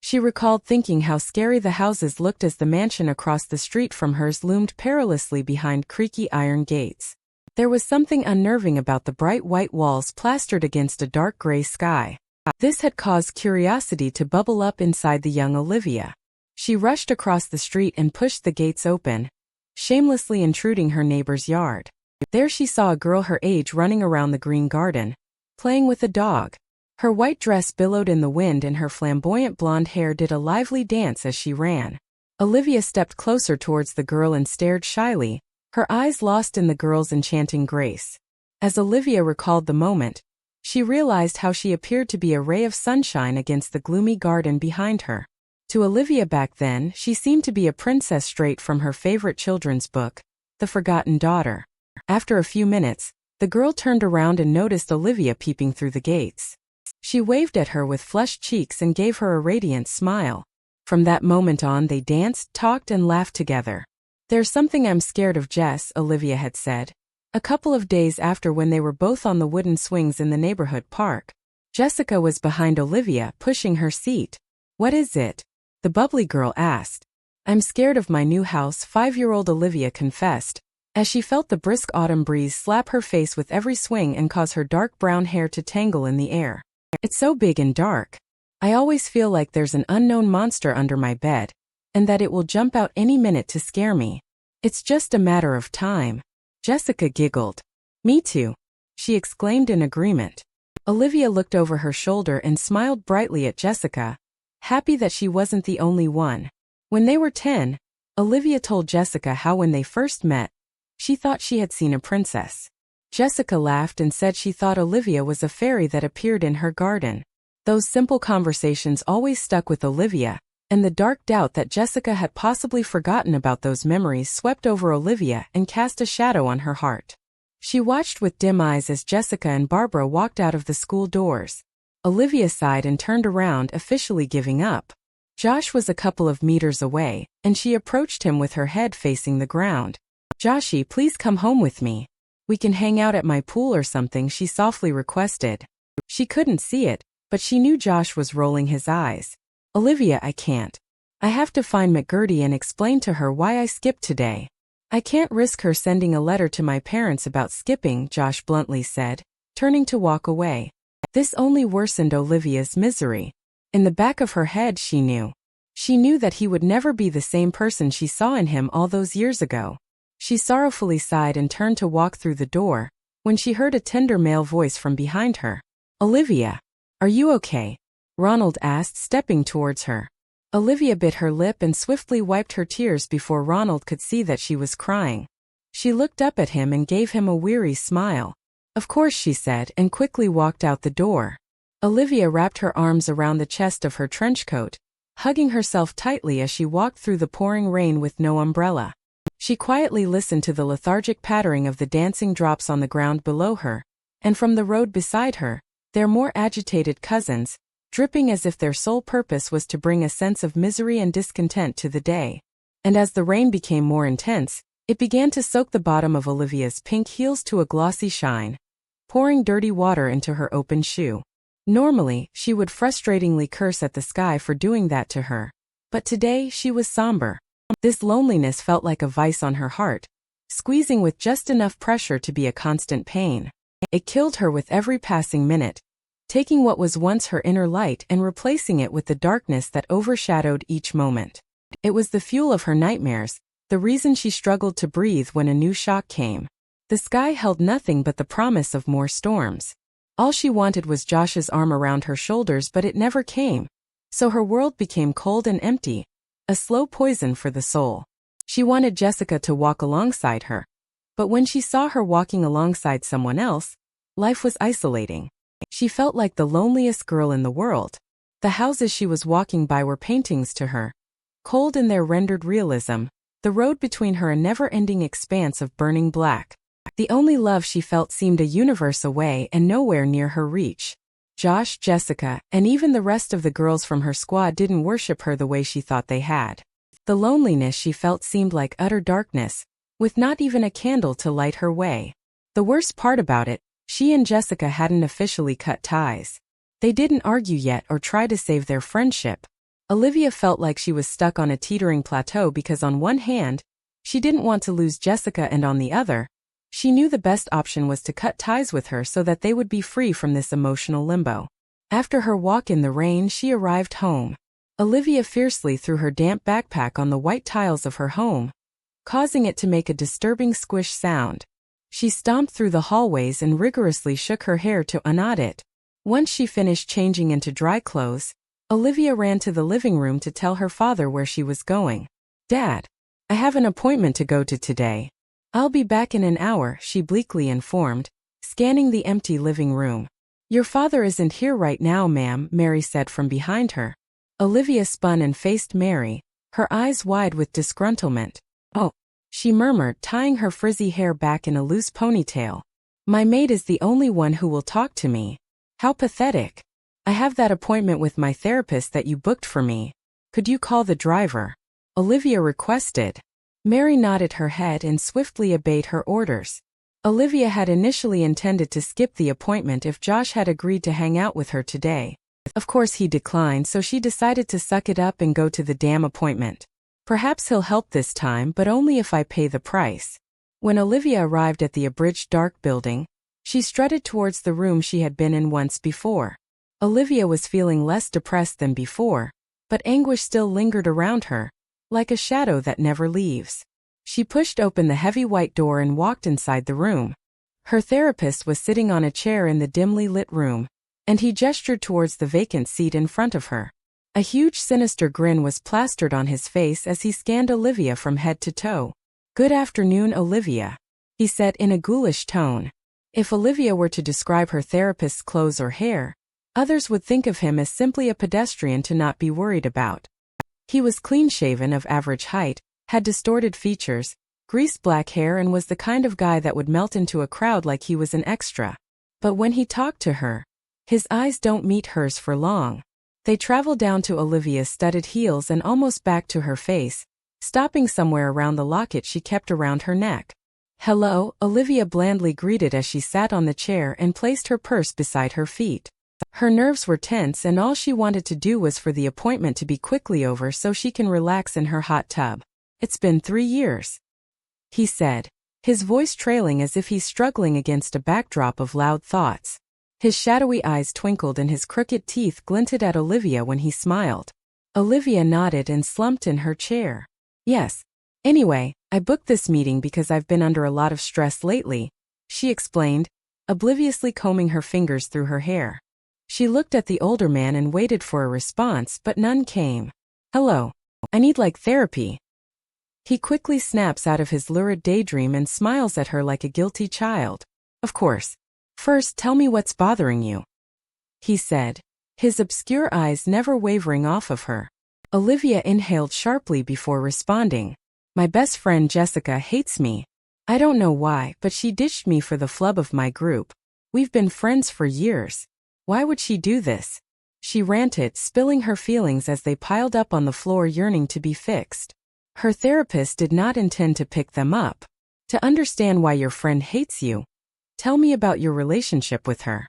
She recalled thinking how scary the houses looked as the mansion across the street from hers loomed perilously behind creaky iron gates. There was something unnerving about the bright white walls plastered against a dark gray sky. This had caused curiosity to bubble up inside the young Olivia. She rushed across the street and pushed the gates open, shamelessly intruding her neighbor's yard. There she saw a girl her age running around the green garden, playing with a dog. Her white dress billowed in the wind and her flamboyant blonde hair did a lively dance as she ran. Olivia stepped closer towards the girl and stared shyly, her eyes lost in the girl's enchanting grace. As Olivia recalled the moment, she realized how she appeared to be a ray of sunshine against the gloomy garden behind her. To Olivia back then, she seemed to be a princess straight from her favorite children's book, The Forgotten Daughter. After a few minutes, the girl turned around and noticed Olivia peeping through the gates. She waved at her with flushed cheeks and gave her a radiant smile. From that moment on, they danced, talked, and laughed together. "There's something I'm scared of, Jess," Olivia had said, a couple of days after when they were both on the wooden swings in the neighborhood park. Jessica was behind Olivia, pushing her seat. "What is it?" the bubbly girl asked. "I'm scared of my new house," 5-year-old Olivia confessed, as she felt the brisk autumn breeze slap her face with every swing and cause her dark brown hair to tangle in the air. It's so big and dark. I always feel like there's an unknown monster under my bed, and that it will jump out any minute to scare me. It's just a matter of time." Jessica giggled. "Me too," she exclaimed in agreement. Olivia looked over her shoulder and smiled brightly at Jessica, happy that she wasn't the only one. When they were 10, Olivia told Jessica how when they first met, she thought she had seen a princess. Jessica laughed and said she thought Olivia was a fairy that appeared in her garden. Those simple conversations always stuck with Olivia, and the dark doubt that Jessica had possibly forgotten about those memories swept over Olivia and cast a shadow on her heart. She watched with dim eyes as Jessica and Barbara walked out of the school doors. Olivia sighed and turned around, officially giving up. Josh was a couple of meters away, and she approached him with her head facing the ground. "Joshy, please come home with me. We can hang out at my pool or something," she softly requested. She couldn't see it, but she knew Josh was rolling his eyes. "Olivia, I can't. I have to find McGurdy and explain to her why I skipped today. I can't risk her sending a letter to my parents about skipping," Josh bluntly said, turning to walk away. This only worsened Olivia's misery. In the back of her head she knew that he would never be the same person she saw in him all those years ago. She sorrowfully sighed and turned to walk through the door, when she heard a tender male voice from behind her. "Olivia, are you okay?" Ronald asked, stepping towards her. Olivia bit her lip and swiftly wiped her tears before Ronald could see that she was crying. She looked up at him and gave him a weary smile. "Of course," she said, and quickly walked out the door. Olivia wrapped her arms around the chest of her trench coat, hugging herself tightly as she walked through the pouring rain with no umbrella. She quietly listened to the lethargic pattering of the dancing drops on the ground below her, and from the road beside her, their more agitated cousins, dripping as if their sole purpose was to bring a sense of misery and discontent to the day. And as the rain became more intense, it began to soak the bottom of Olivia's pink heels to a glossy shine, pouring dirty water into her open shoe. Normally, she would frustratingly curse at the sky for doing that to her. But today, she was somber. This loneliness felt like a vice on her heart, squeezing with just enough pressure to be a constant pain. It killed her with every passing minute, taking what was once her inner light and replacing it with the darkness that overshadowed each moment. It was the fuel of her nightmares, the reason she struggled to breathe when a new shock came. The sky held nothing but the promise of more storms. All she wanted was Josh's arm around her shoulders, but it never came. So her world became cold and empty, a slow poison for the soul. She wanted Jessica to walk alongside her, but when she saw her walking alongside someone else, life was isolating. She felt like the loneliest girl in the world. The houses she was walking by were paintings to her, cold in their rendered realism, the road between her a never-ending expanse of burning black. The only love she felt seemed a universe away and nowhere near her reach. Josh, Jessica, and even the rest of the girls from her squad didn't worship her the way she thought they had. The loneliness she felt seemed like utter darkness, with not even a candle to light her way. The worst part about it, she and Jessica hadn't officially cut ties. They didn't argue yet or try to save their friendship. Olivia felt like she was stuck on a teetering plateau because on one hand, she didn't want to lose Jessica, and on the other, she knew the best option was to cut ties with her so that they would be free from this emotional limbo. After her walk in the rain, she arrived home. Olivia fiercely threw her damp backpack on the white tiles of her home, causing it to make a disturbing squish sound. She stomped through the hallways and rigorously shook her hair to unknot it. Once she finished changing into dry clothes, Olivia ran to the living room to tell her father where she was going. "Dad, I have an appointment to go to today. I'll be back in an hour," she bleakly informed, scanning the empty living room. "Your father isn't here right now, ma'am," Mary said from behind her. Olivia spun and faced Mary, her eyes wide with disgruntlement. "Oh," she murmured, tying her frizzy hair back in a loose ponytail. "My maid is the only one who will talk to me. How pathetic. I have that appointment with my therapist that you booked for me. Could you call the driver?" Olivia requested. Mary nodded her head and swiftly obeyed her orders. Olivia had initially intended to skip the appointment if Josh had agreed to hang out with her today. Of course he declined, so she decided to suck it up and go to the damn appointment. Perhaps he'll help this time, but only if I pay the price. When Olivia arrived at the abridged dark building, she strutted towards the room she had been in once before. Olivia was feeling less depressed than before, but anguish still lingered around her, like a shadow that never leaves. She pushed open the heavy white door and walked inside the room. Her therapist was sitting on a chair in the dimly lit room, and he gestured towards the vacant seat in front of her. A huge sinister grin was plastered on his face as he scanned Olivia from head to toe. "Good afternoon, Olivia," he said in a ghoulish tone. If Olivia were to describe her therapist's clothes or hair, others would think of him as simply a pedestrian to not be worried about. He was clean-shaven, of average height, had distorted features, greased black hair, and was the kind of guy that would melt into a crowd like he was an extra. But when he talked to her, his eyes don't meet hers for long. They travel down to Olivia's studded heels and almost back to her face, stopping somewhere around the locket she kept around her neck. "Hello," Olivia blandly greeted as she sat on the chair and placed her purse beside her feet. Her nerves were tense and all she wanted to do was for the appointment to be quickly over so she can relax in her hot tub. "It's been 3 years," he said, his voice trailing as if he's struggling against a backdrop of loud thoughts. His shadowy eyes twinkled and his crooked teeth glinted at Olivia when he smiled. Olivia nodded and slumped in her chair. "Yes. Anyway, I booked this meeting because I've been under a lot of stress lately," she explained, obliviously combing her fingers through her hair. She looked at the older man and waited for a response, but none came. "Hello. I need therapy." He quickly snaps out of his lurid daydream and smiles at her like a guilty child. "Of course. First, tell me what's bothering you," he said, his obscure eyes never wavering off of her. Olivia inhaled sharply before responding. "My best friend Jessica hates me. I don't know why, but she ditched me for the flub of my group. We've been friends for years. Why would she do this?" she ranted, spilling her feelings as they piled up on the floor, yearning to be fixed. Her therapist did not intend to pick them up. "To understand why your friend hates you, tell me about your relationship with her,"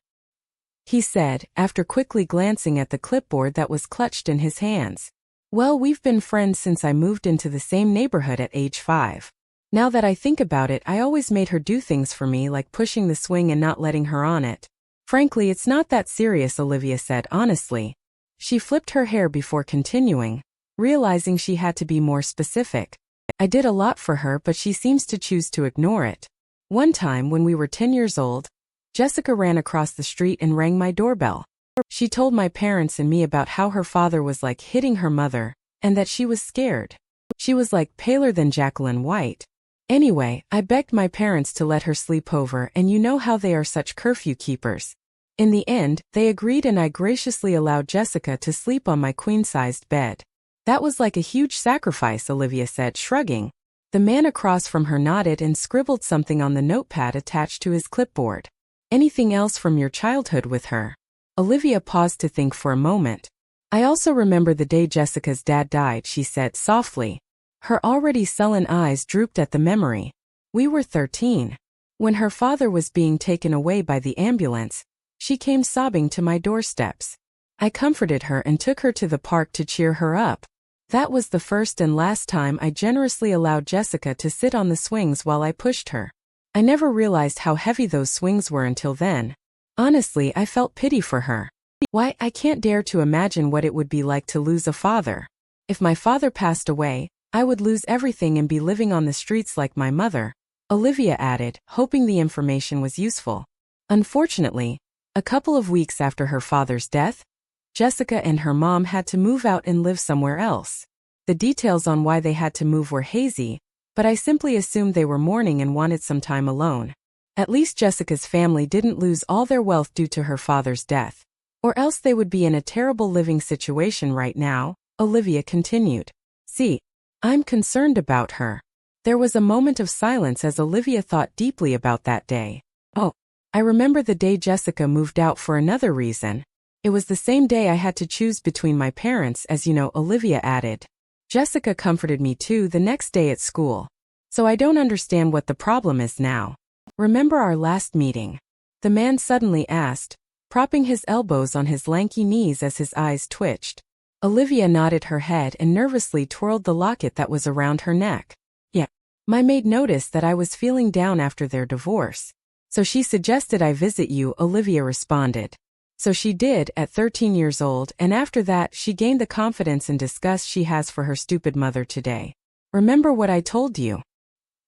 he said, after quickly glancing at the clipboard that was clutched in his hands. "Well, we've been friends since I moved into the same neighborhood at age 5. Now that I think about it, I always made her do things for me like pushing the swing and not letting her on it. Frankly, it's not that serious," Olivia said honestly. She flipped her hair before continuing, realizing she had to be more specific. "I did a lot for her, but she seems to choose to ignore it. One time when we were 10 years old, Jessica ran across the street and rang my doorbell. She told my parents and me about how her father was hitting her mother, and that she was scared. She was paler than Jacqueline White. Anyway, I begged my parents to let her sleep over, and you know how they are such curfew keepers. In the end, they agreed and I graciously allowed Jessica to sleep on my queen-sized bed. That was like a huge sacrifice," Olivia said, shrugging. The man across from her nodded and scribbled something on the notepad attached to his clipboard. "Anything else from your childhood with her?" Olivia paused to think for a moment. "I also remember the day Jessica's dad died," she said softly. Her already sullen eyes drooped at the memory. "We were 13. When her father was being taken away by the ambulance, she came sobbing to my doorsteps. I comforted her and took her to the park to cheer her up. That was the first and last time I generously allowed Jessica to sit on the swings while I pushed her. I never realized how heavy those swings were until then. Honestly, I felt pity for her. Why, I can't dare to imagine what it would be like to lose a father. If my father passed away, I would lose everything and be living on the streets like my mother," Olivia added, hoping the information was useful. Unfortunately, a couple of weeks after her father's death, Jessica and her mom had to move out and live somewhere else. The details on why they had to move were hazy, but I simply assumed they were mourning and wanted some time alone. At least Jessica's family didn't lose all their wealth due to her father's death. Or else they would be in a terrible living situation right now, Olivia continued. "See, I'm concerned about her." There was a moment of silence as Olivia thought deeply about that day. "Oh, I remember the day Jessica moved out for another reason. It was the same day I had to choose between my parents, as you know," Olivia added. "Jessica comforted me too the next day at school. So I don't understand what the problem is now." "Remember our last meeting?" the man suddenly asked, propping his elbows on his lanky knees as his eyes twitched. Olivia nodded her head and nervously twirled the locket that was around her neck. "Yeah. My maid noticed that I was feeling down after their divorce, so she suggested I visit you," Olivia responded. So she did, at 13 years old, and after that she gained the confidence and disgust she has for her stupid mother today. Remember what I told you?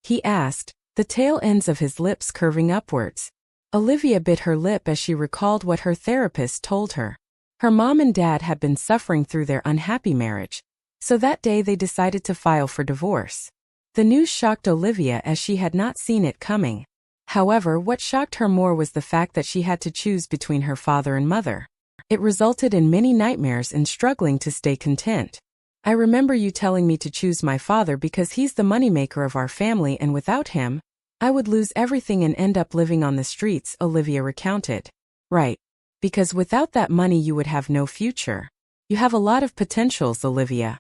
He asked, the tail ends of his lips curving upwards. Olivia bit her lip as she recalled what her therapist told her. Her mom and dad had been suffering through their unhappy marriage, so that day they decided to file for divorce. The news shocked Olivia as she had not seen it coming. However, what shocked her more was the fact that she had to choose between her father and mother. It resulted in many nightmares and struggling to stay content. I remember you telling me to choose my father because he's the moneymaker of our family, and without him, I would lose everything and end up living on the streets, Olivia recounted. Right. Because without that money you would have no future. You have a lot of potentials, Olivia.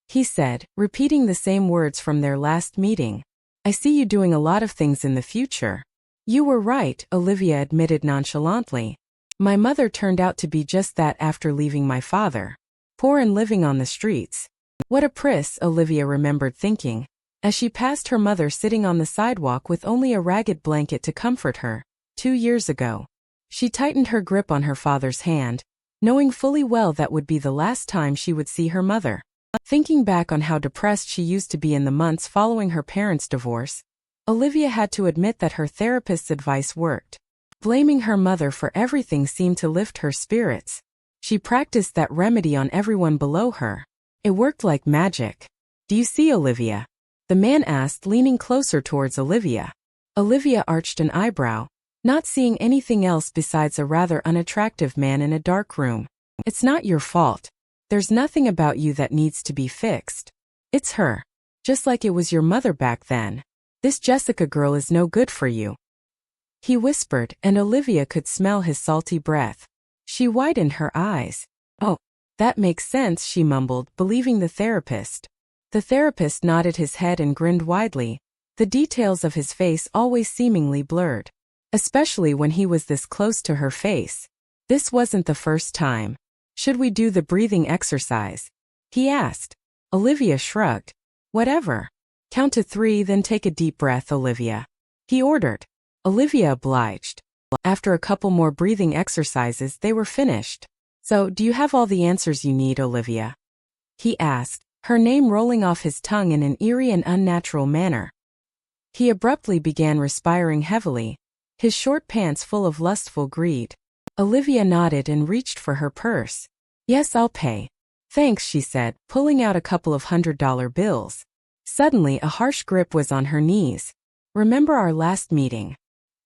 He said, repeating the same words from their last meeting. I see you doing a lot of things in the future. You were right, Olivia admitted nonchalantly. My mother turned out to be just that after leaving my father. Poor and living on the streets. What a priss, Olivia remembered thinking, as she passed her mother sitting on the sidewalk with only a ragged blanket to comfort her, 2 years ago. She tightened her grip on her father's hand, knowing fully well that would be the last time she would see her mother. Thinking back on how depressed she used to be in the months following her parents' divorce, Olivia had to admit that her therapist's advice worked. Blaming her mother for everything seemed to lift her spirits. She practiced that remedy on everyone below her. It worked like magic. Do you see, Olivia? The man asked, leaning closer towards Olivia. Olivia arched an eyebrow, not seeing anything else besides a rather unattractive man in a dark room. It's not your fault. There's nothing about you that needs to be fixed. It's her. Just like it was your mother back then. This Jessica girl is no good for you. He whispered, and Olivia could smell his salty breath. She widened her eyes. Oh, that makes sense, she mumbled, believing the therapist. The therapist nodded his head and grinned widely, the details of his face always seemingly blurred. Especially when he was this close to her face. This wasn't the first time. Should we do the breathing exercise? He asked. Olivia shrugged. Whatever. Count to 3, then take a deep breath, Olivia. He ordered. Olivia obliged. After a couple more breathing exercises, they were finished. So, do you have all the answers you need, Olivia? He asked, her name rolling off his tongue in an eerie and unnatural manner. He abruptly began respiring heavily, his short pants full of lustful greed. Olivia nodded and reached for her purse. Yes, I'll pay. Thanks, she said, pulling out a couple of $100 bills. Suddenly a harsh grip was on her knees. Remember our last meeting?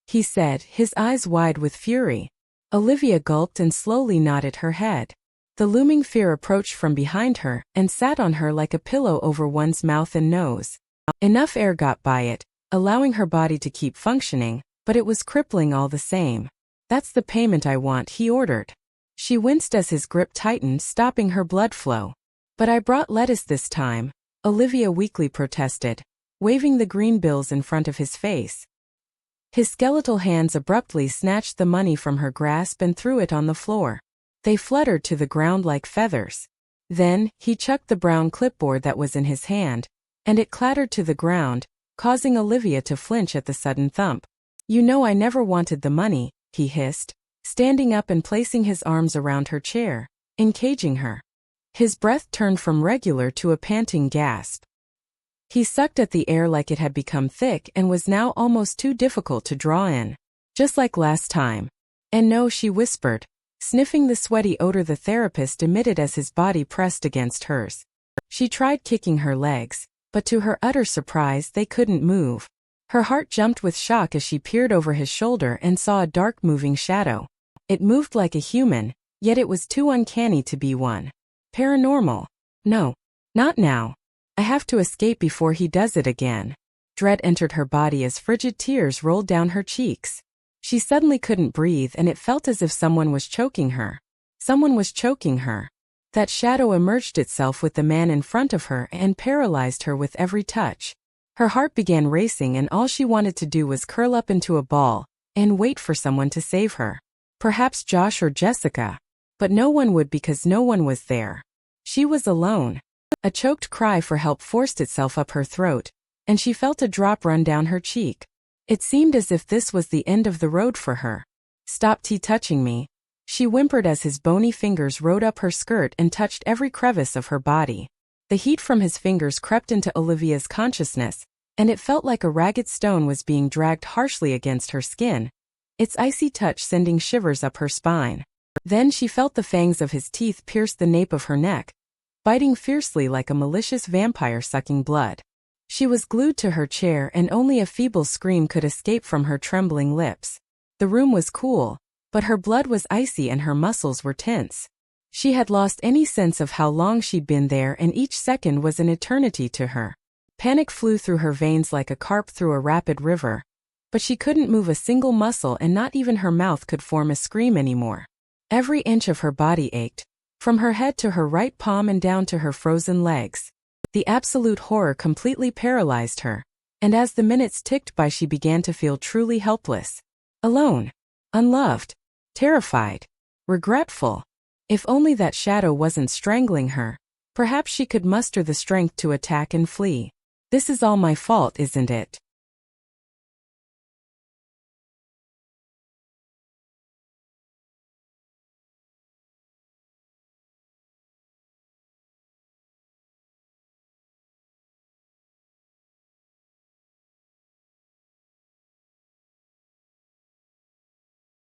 He said, his eyes wide with fury. Olivia gulped and slowly nodded her head. The looming fear approached from behind her and sat on her like a pillow over one's mouth and nose. Enough air got by it, allowing her body to keep functioning, but it was crippling all the same. That's the payment I want, he ordered. She winced as his grip tightened, stopping her blood flow. But I brought lettuce this time, Olivia weakly protested, waving the green bills in front of his face. His skeletal hands abruptly snatched the money from her grasp and threw it on the floor. They fluttered to the ground like feathers. Then, he chucked the brown clipboard that was in his hand, and it clattered to the ground, causing Olivia to flinch at the sudden thump. You know I never wanted the money, he hissed, standing up and placing his arms around her chair, encaging her. His breath turned from regular to a panting gasp. He sucked at the air like it had become thick and was now almost too difficult to draw in. Just like last time. And no, she whispered, sniffing the sweaty odor the therapist emitted as his body pressed against hers. She tried kicking her legs, but to her utter surprise they couldn't move. Her heart jumped with shock as she peered over his shoulder and saw a dark moving shadow. It moved like a human, yet it was too uncanny to be one. Paranormal. No. Not now. I have to escape before he does it again. Dread entered her body as frigid tears rolled down her cheeks. She suddenly couldn't breathe and it felt as if someone was choking her. Someone was choking her. That shadow emerged itself with the man in front of her and paralyzed her with every touch. Her heart began racing and all she wanted to do was curl up into a ball and wait for someone to save her. Perhaps Josh or Jessica. But no one would because no one was there. She was alone. A choked cry for help forced itself up her throat, and she felt a drop run down her cheek. It seemed as if this was the end of the road for her. Stop touching me. She whimpered as his bony fingers rode up her skirt and touched every crevice of her body. The heat from his fingers crept into Olivia's consciousness, and it felt like a ragged stone was being dragged harshly against her skin, its icy touch sending shivers up her spine. Then she felt the fangs of his teeth pierce the nape of her neck, biting fiercely like a malicious vampire sucking blood. She was glued to her chair and only a feeble scream could escape from her trembling lips. The room was cool, but her blood was icy and her muscles were tense. She had lost any sense of how long she'd been there, and each second was an eternity to her. Panic flew through her veins like a carp through a rapid river, but she couldn't move a single muscle, and not even her mouth could form a scream anymore. Every inch of her body ached, from her head to her right palm and down to her frozen legs. The absolute horror completely paralyzed her, and as the minutes ticked by she began to feel truly helpless. Alone, unloved, terrified, regretful. If only that shadow wasn't strangling her, perhaps she could muster the strength to attack and flee. "This is all my fault, isn't it?"